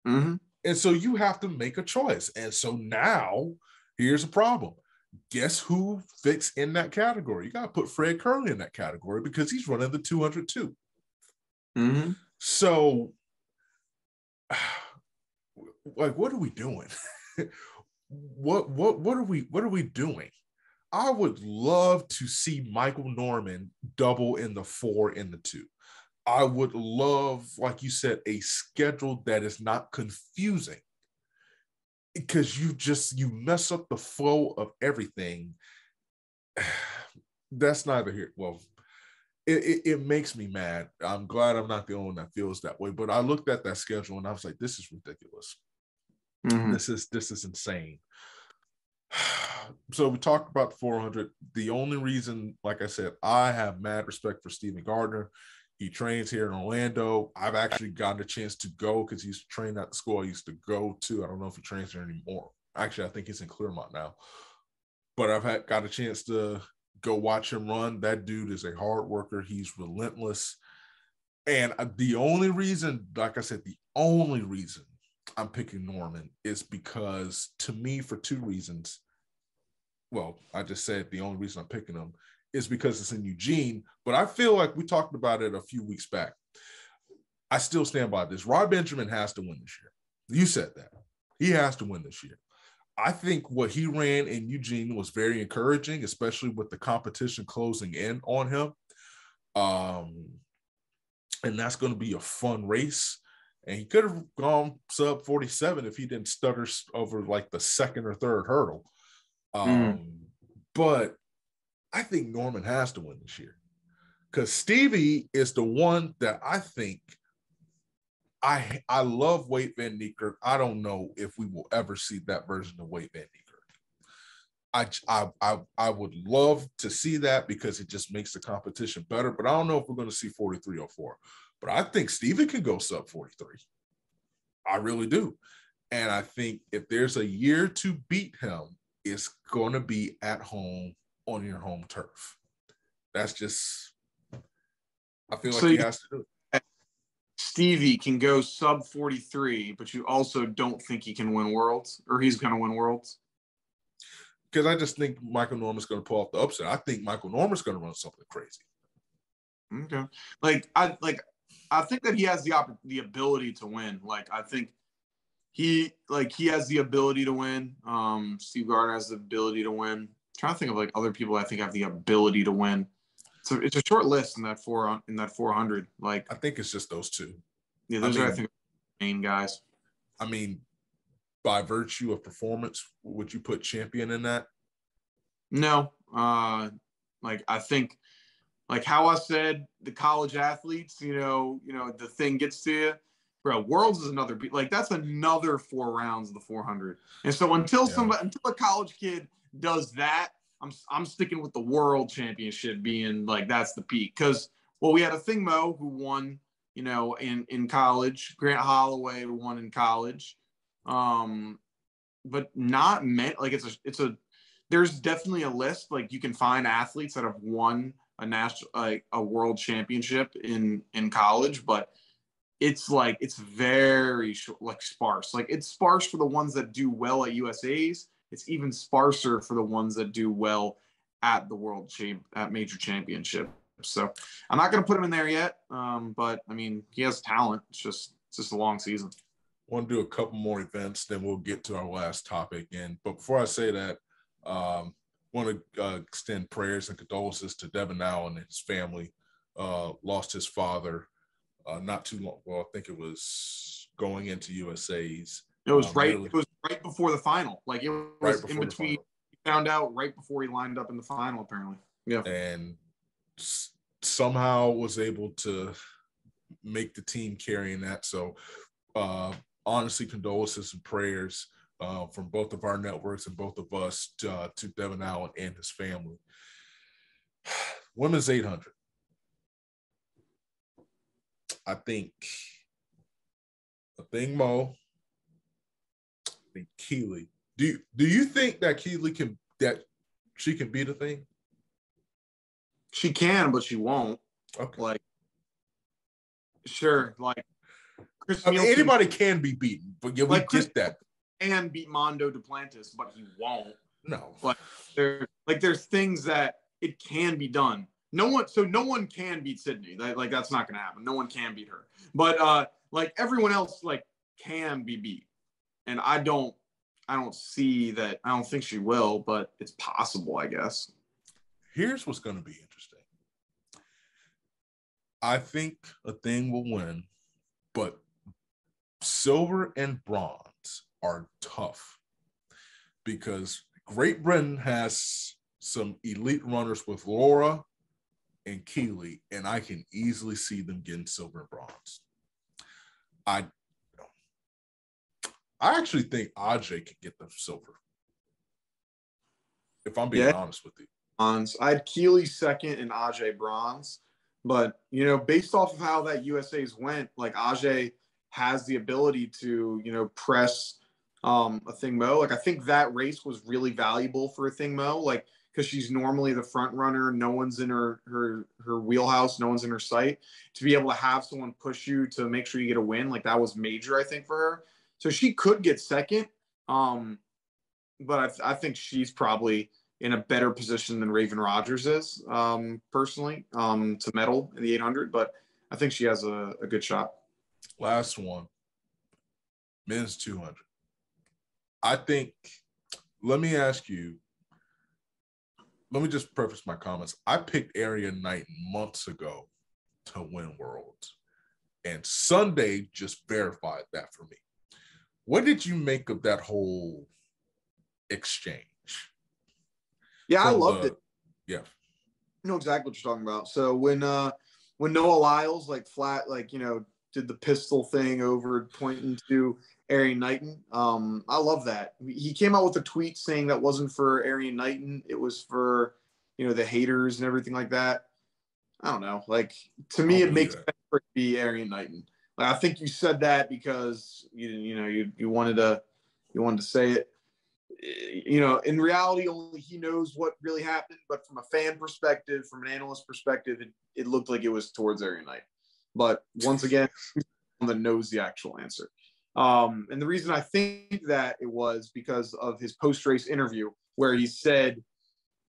Mm-hmm. And so you have to make a choice. And so now here's a problem. Guess who fits in that category? You got to put Fred Curley in that category because he's running the 200 too. Mm-hmm. So, like, what are we doing? what are we doing? I would love to see Michael Norman double in the 4 and the 2. I would love, like you said, a schedule that is not confusing, because you mess up the flow of everything. That's neither here. Well, it makes me mad. I'm glad I'm not the only one that feels that way. But I looked at that schedule and I was like, this is ridiculous. Mm-hmm. This is insane. So we talked about the 400. The only reason, like I said, I have mad respect for Stephen Gardner. He trains here in Orlando. I've actually gotten a chance to go because he used to train at the school I used to go to. I don't know if he trains there anymore. Actually, I think he's in Claremont now. But I've got a chance to go watch him run. That dude is a hard worker. He's relentless. And the only reason, like I said, the only reason I'm picking Norman is because, to me, for 2 reasons. Well, I just said the only reason I'm picking him is because it's in Eugene, but I feel like we talked about it a few weeks back. I still stand by this. Rob Benjamin has to win this year. You said that. He has to win this year. I think what he ran in Eugene was very encouraging, especially with the competition closing in on him. And that's going to be a fun race. And he could have gone sub 47 if he didn't stutter over like the second or third hurdle. But I think Norman has to win this year, because Stevie is the one that I think I love. Wade Van Niekerk. I don't know if we will ever see that version of Wade Van Niekerk. I would love to see that because it just makes the competition better. But I don't know if we're going to see 43.04. But I think Stevie can go sub 43. I really do. And I think if there's a year to beat him, it's going to be at home on your home turf. That's just, I feel like he has to do it. Stevie can go sub 43, but you also don't think he can win Worlds, or he's going to win Worlds? Because I just think Michael Norman's going to pull off the upset. I think Michael Norman's going to run something crazy. Okay. I think that he has the ability to win. Like, I think he has the ability to win. Steve Gardner has the ability to win. I'm trying to think of like other people I think have the ability to win. So it's a short list in that 400. Like I think it's just those two. Yeah, those are I think main guys. I mean, by virtue of performance, would you put champion in that? No. Like I think like how I said the college athletes, the thing gets to you. Bro, Worlds is another like that's another 4 rounds of the 400. And so until a college kid does that, I'm sticking with the World Championship being like that's the peak. Because we had a Thing Mo who won, in college. Grant Holloway who won in college, but not meant like it's a. There's definitely a list like you can find athletes that have won a national a World Championship in college, but it's very sparse. Like it's sparse for the ones that do well at USA's. It's even sparser for the ones that do well at the at major championship. So I'm not going to put him in there yet. But I mean, he has talent. It's just a long season. I want to do a couple more events, then we'll get to our last topic. But before I say that, I want to extend prayers and condolences to Devin Allen and his family. Lost his father not too long. Well, I think it was going into USA's. It was right before the final. Like it was right in between. He found out right before he lined up in the final, apparently. Yeah. And somehow was able to make the team carrying that. So honestly, condolences and prayers from both of our networks and both of us to Devin Allen and his family. Women's 800. I think Thing Mo, I think Keely. Do you think that Keely she can beat a Thing? She can, but she won't. Okay. Like, sure. Like, anybody can be beaten, but yeah, we get that. Can beat Mondo Duplantis, but he won't. No. But there's things that it can be done. No one can beat Sydney. That's not going to happen. No one can beat her. But everyone else can be beat, and I don't see that. I don't think she will, but it's possible, I guess. Here's what's going to be interesting. I think a Thing will win, but silver and bronze are tough because Great Britain has some elite runners with Laura and Keely, and I can easily see them getting silver and bronze. I actually think Ajay can get the silver, if I'm being honest with you. I had Keely second and Ajay bronze, but based off of how that USA's went, like Ajay has the ability to press a Thing Mo. Like I think that race was really valuable for a Thing Mo, like because she's normally the front runner. No one's in her wheelhouse. No one's in her sight. To be able to have someone push you to make sure you get a win, like that was major, I think, for her. So she could get second, but I think she's probably in a better position than Raven Rogers is, personally, to medal in the 800. But I think she has a good shot. Last one, men's 200. I think, let me just preface my comments. I picked Arian Knighton months ago to win Worlds, and Sunday just verified that for me. What did you make of that whole exchange? Yeah, I loved it. Yeah. I know exactly what you're talking about. So when Noah Lyles did the pistol thing over pointing to Arian Knighton, I love that. He came out with a tweet saying that wasn't for Arian Knighton, it was for the haters and everything like that. I don't know. Like to me, it makes sense for it to be Arian Knighton. Like I think you said that because you wanted to say it. In reality, only he knows what really happened. But from a fan perspective, from an analyst perspective, it looked like it was towards Arian Knighton. But once again, that knows the actual answer. And the reason I think that it was because of his post-race interview where he said,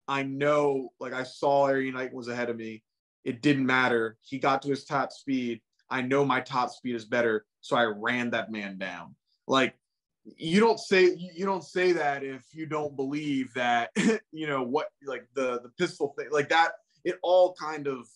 I know, like I saw Arian Knighton was ahead of me. It didn't matter. He got to his top speed. I know my top speed is better. So I ran that man down. Like you don't say that if you don't believe that what, like the pistol thing like that, it all kind of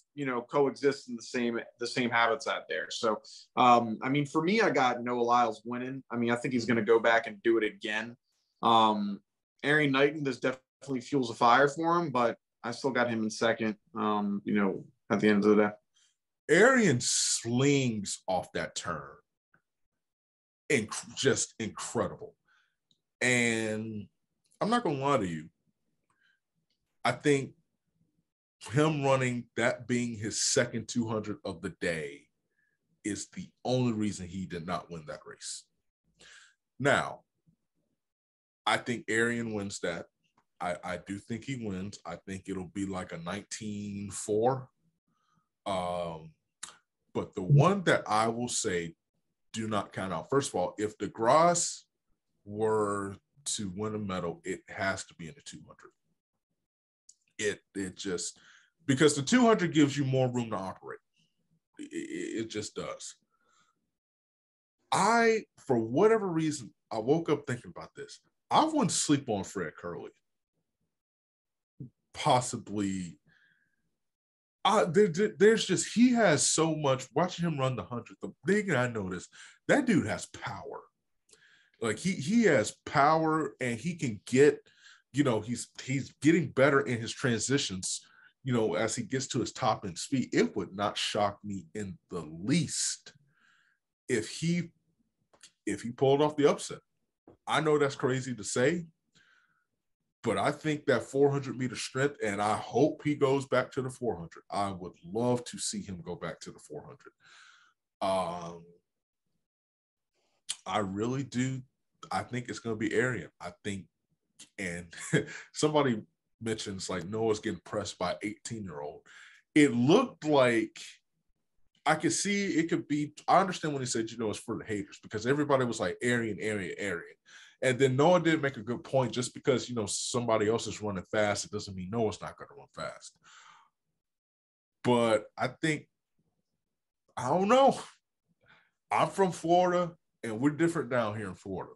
coexists in the same habitat there. So I mean, for me, I got Noah Lyles winning. I mean, I think he's going to go back and do it again. Aaron Knighton, this definitely fuels a fire for him, but I still got him in second. At the end of the day, Arian slings off that turn. Just incredible. And I'm not going to lie to you. I think him running, that being his second 200 of the day, is the only reason he did not win that race. Now, I think Arian wins that. I do think he wins. I think it'll be like a 19-4. But the one that I will say, do not count out. First of all, if DeGrasse were to win a medal, it has to be in the 200. It just, because the 200 gives you more room to operate. It just does. For whatever reason, I woke up thinking about this. I wouldn't sleep on Fred Curley. Possibly. There's just, he has so much, watching him run the 100, the thing I noticed, that dude has power. Like he has power, and he can get, he's getting better in his transitions, as he gets to his top end speed. It would not shock me in the least if he pulled off the upset. I know that's crazy to say, but I think that 400-meter strength, and I hope he goes back to the 400. I would love to see him go back to the 400. I really do. I think it's going to be Arian. I think, and somebody mentions like Noah's getting pressed by an 18-year-old. It looked like, I could see it could be, I understand when he said, it's for the haters, because everybody was like Arian. And then Noah did make a good point. Just because, somebody else is running fast, it doesn't mean Noah's not going to run fast. But I don't know. I'm from Florida, and we're different down here in Florida.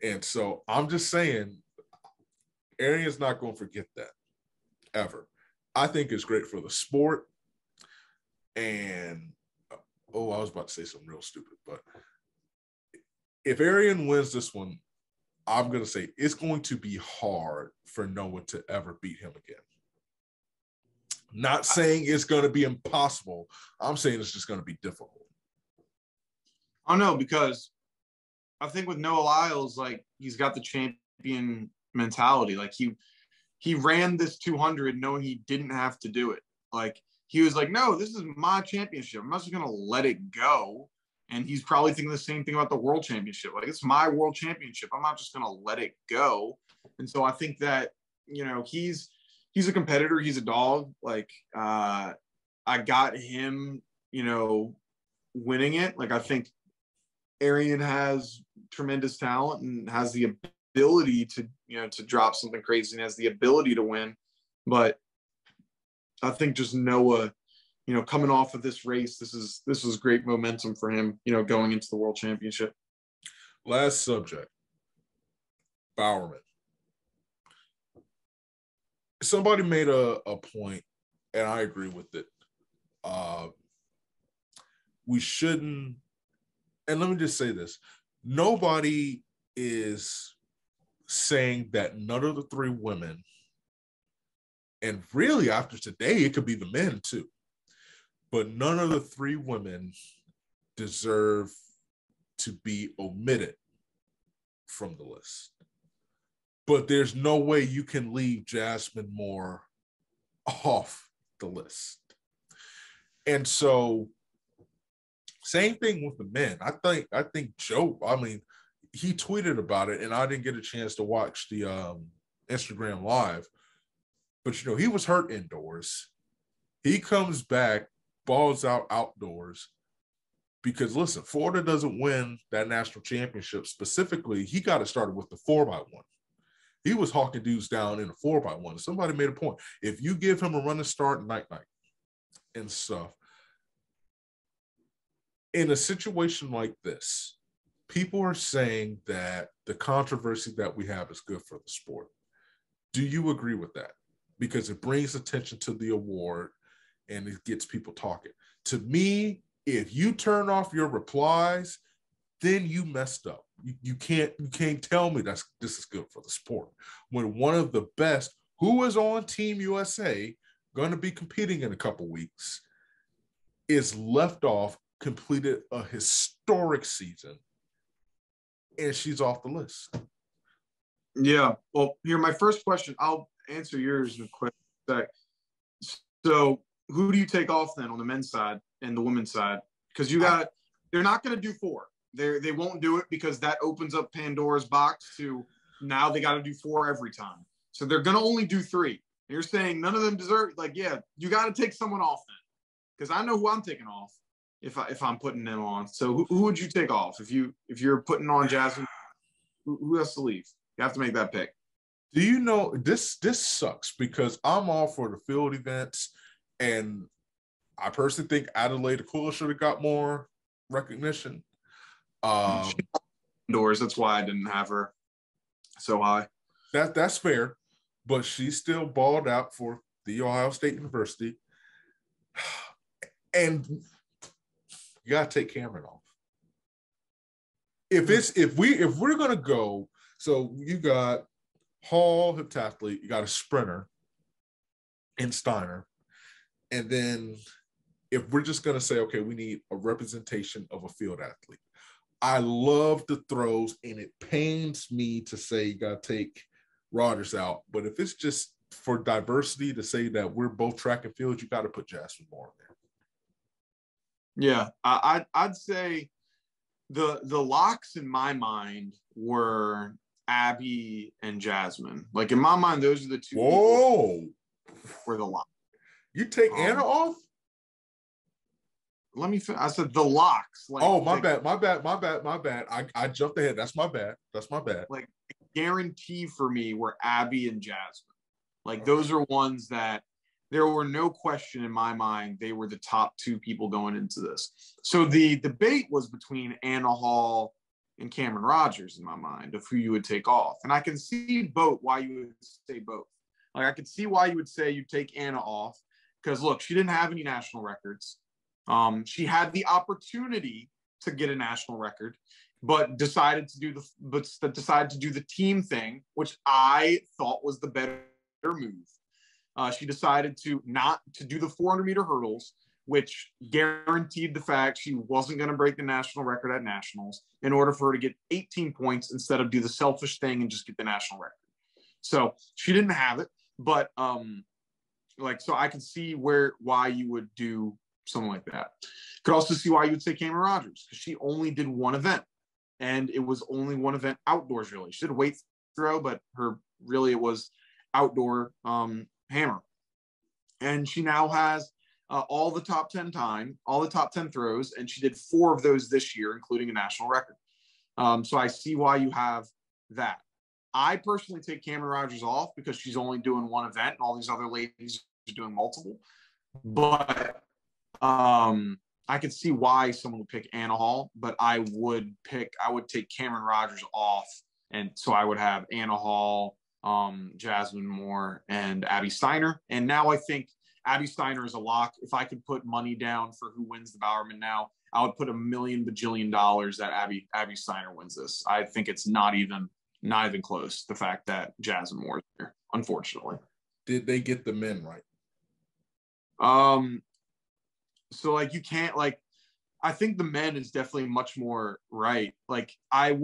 And so I'm just saying, Arian's not going to forget that, ever. I think it's great for the sport. And, I was about to say something real stupid, but if Arian wins this one, I'm going to say it's going to be hard for Noah to ever beat him again. Not saying it's going to be impossible. I'm saying it's just going to be difficult. I don't know, because I think with Noah Lyles, like, he's got the champion mentality. Like, he ran this 200 knowing he didn't have to do it. Like, he was like, no, this is my championship. I'm not just going to let it go. And he's probably thinking the same thing about the world championship. Like, it's my world championship. I'm not just going to let it go. And so I think that, he's a competitor. He's a dog. Like, I got him, winning it. Like, I think Arian has tremendous talent and has the ability to, to drop something crazy, and has the ability to win. But I think just Noah, coming off of this race, this is great momentum for him, going into the world championship. Last subject, Bowerman. Somebody made a point, and I agree with it. We shouldn't, and let me just say this, nobody is saying that none of the three women, and really after today, it could be the men too, but none of the three women deserve to be omitted from the list. But there's no way you can leave Jasmine Moore off the list. And so, same thing with the men. I think Joe, he tweeted about it, and I didn't get a chance to watch the Instagram live, but he was hurt indoors. He comes back, balls out outdoors, because listen, Florida doesn't win that national championship. Specifically, he got it started with the 4x1. He was hawking dudes down in a 4x1. Somebody made a point. If you give him a running start, night and stuff, in a situation like this, people are saying that the controversy that we have is good for the sport. Do you agree with that? Because it brings attention to the award and it gets people talking. To me, if you turn off your replies, then you messed up. You can't tell me this is good for the sport. When one of the best, who is on Team USA, going to be competing in a couple weeks, is left off, completed a historic season, and she's off the list. Yeah. Well, here, my first question, I'll answer yours in a quick sec. So who do you take off then on the men's side and the women's side? Because they're not going to do 4. They won't do it because that opens up Pandora's box to now they got to do 4 every time. So they're going to only do 3. You're saying none of them deserve, like, yeah, you got to take someone off then. Because I know who I'm taking off if I'm putting them on. So who would you take off if you're putting on Jasmine? Who has to leave? You have to make that pick. Do you know this sucks because I'm all for the field events, and I personally think Adelaide Akula should have got more recognition. Indoors, that's why I didn't have her so high. That's fair, but she still balled out for the Ohio State University. And you gotta take Cameron off. If we're gonna go, so you got Hall, heptathlete, you got a sprinter in Steiner, and then if we're just gonna say, okay, we need a representation of a field athlete. I love the throws, and it pains me to say you gotta take Rogers out, but if it's just for diversity to say that we're both track and field, you got to put Jasmine Moore in there. Yeah, I'd say the locks in my mind were Abby and Jasmine. Like in my mind, those are the 2 Whoa, for the lock. You take Anna off? Let me. I said the locks. Like, oh, my bad. I jumped ahead. That's my bad. Like guarantee for me were Abby and Jasmine. Like those are ones that there were no question in my mind. They were the top 2 people going into this. So the debate was between Anna Hall and Cameron Rogers in my mind of who you would take off. And I can see both why you would say both. Like I could see why you would say you take Anna off because look, she didn't have any national records. She had the opportunity to get a national record, but decided to do the team thing, which I thought was the better move. She decided not to do the 400-meter hurdles, which guaranteed the fact she wasn't going to break the national record at nationals in order for her to get 18 points instead of do the selfish thing and just get the national record. So she didn't have it, but so I can see why you would do something like that. Could also see why you would say Cameron Rogers because she only did one event, and it was only one event outdoors. Really, she did a weight throw, but it was outdoor hammer, and she now has all the top 10 throws, and she did 4 of those this year, including a national record. So I see why you have that. I personally take Cameron Rogers off because she's only doing one event, and all these other ladies are doing multiple. But I could see why someone would pick Anna Hall, but I would take Cameron Rogers off, and so I would have Anna Hall, Jasmine Moore, and Abby Steiner. And now I think Abby Steiner is a lock. If I could put money down for who wins the Bowerman now, I would put $1 million bajillion that Abby Steiner wins this. I think it's not even close. The fact that Jasmine Moore is here, unfortunately. Did they get the men right? So like you can't I think the men is definitely much more right. Like I'm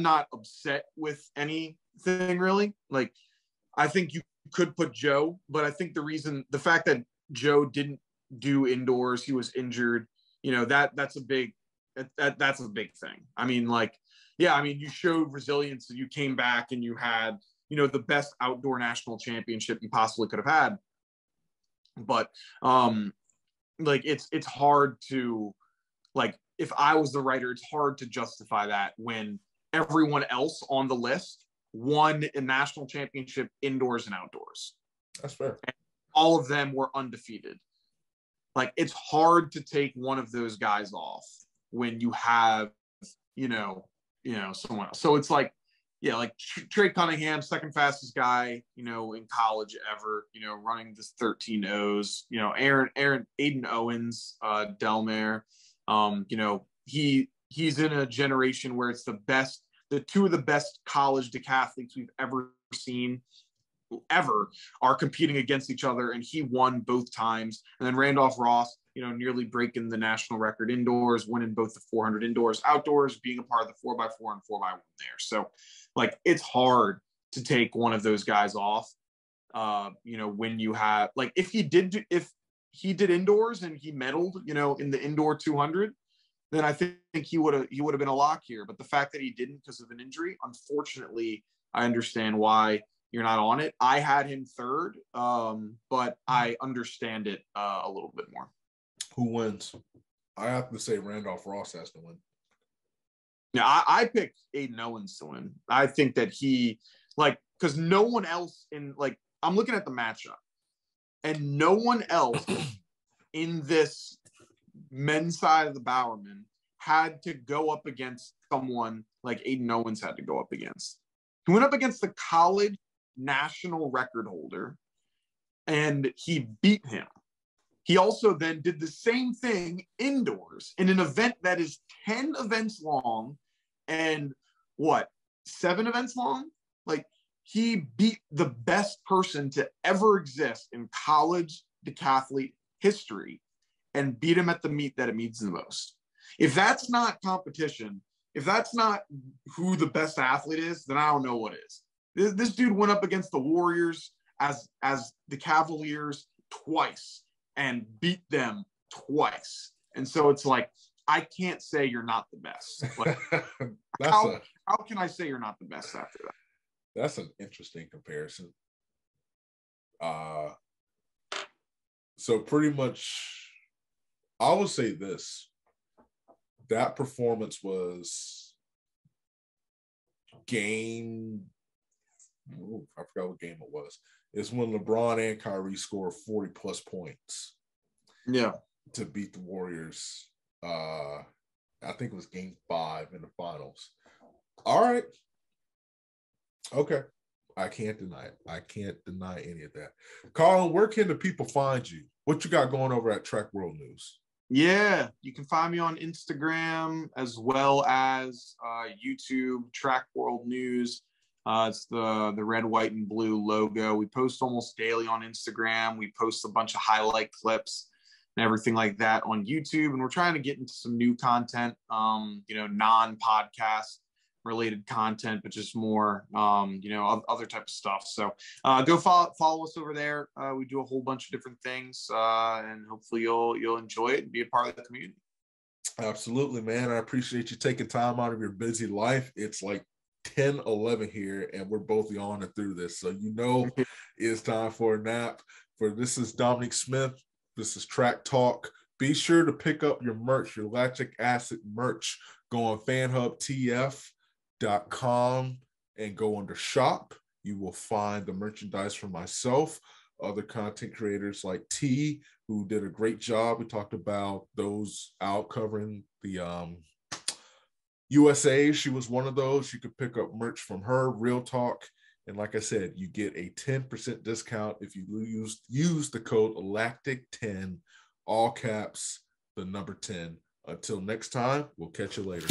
not upset with anything really. Like I think you could put Joe, but I think the fact that Joe didn't do indoors, he was injured, that's a big thing. I mean, you showed resilience and you came back and you had, the best outdoor national championship you possibly could have had. But it's hard to, if I was the writer, it's hard to justify that when everyone else on the list won a national championship indoors and outdoors. That's fair. And all of them were undefeated. It's hard to take one of those guys off when you have someone else. So it's like, yeah, like Trey Cunningham, second fastest guy, in college ever, running this 13.0s, Aiden Owens, Delmare, he's in a generation where it's the two of the best college decathletes we've ever seen are competing against each other, and he won both times. And then Randolph Ross, nearly breaking the national record indoors, winning both the 400 indoors, outdoors, being a part of the 4x4 and 4x1 there. So like, it's hard to take one of those guys off. When you have, like, if he did indoors and he medaled, in the indoor 200, then I think he would have been a lock here. But the fact that he didn't because of an injury, unfortunately, I understand why you're not on it. I had him third, but I understand it a little bit more. Who wins? I have to say Randolph Ross has to win. Yeah, I picked Aiden Owens to win. I think that because no one else I'm looking at the matchup, and no one else in this men's side of the Bowerman had to go up against someone like Aiden Owens had to go up against. He went up against the college national record holder, and he beat him. He also then did the same thing indoors in an event that is 10 events long and 7 events long? Like, he beat the best person to ever exist in college decathlete history and beat him at the meet that it means the most. If that's not competition, if that's not who the best athlete is, then I don't know what is. This dude went up against the Warriors as the Cavaliers twice and beat them twice. And so it's like, I can't say you're not the best. Like, how can I say you're not the best after that? That's an interesting comparison. So pretty much, I would say this. That performance was game. I forgot what game it was. It's when LeBron and Kyrie scored 40 plus points. Yeah. To beat the Warriors. I think it was game 5 in the finals. All right. Okay. I can't deny it. I can't deny any of that. Colin, where can the people find you? What you got going over at Track World News? Yeah, you can find me on Instagram as well as YouTube, Track World News. It's the red, white, and blue logo. We post almost daily on Instagram. We post a bunch of highlight clips and everything like that on YouTube. And we're trying to get into some new content, non-podcast related content, but just more, other type of stuff. So go follow us over there. We do a whole bunch of different things, and hopefully you'll enjoy it and be a part of the community. Absolutely, man. I appreciate you taking time out of your busy life. It's like 10:11 here, and we're both yawning through this. So it's time for a nap. This is Dominique Smith. This is Track Talk. Be sure to pick up your merch, your Lactic Acid merch. Go on fanhubtf.com and go under shop. You will find the merchandise for myself, other content creators like T, who did a great job. We talked about those out covering the USA. She was one of those. You could pick up merch from her, Real Talk. And like I said, you get a 10% discount if you use the code LACTIC10, all caps, the number 10. Until next time, we'll catch you later.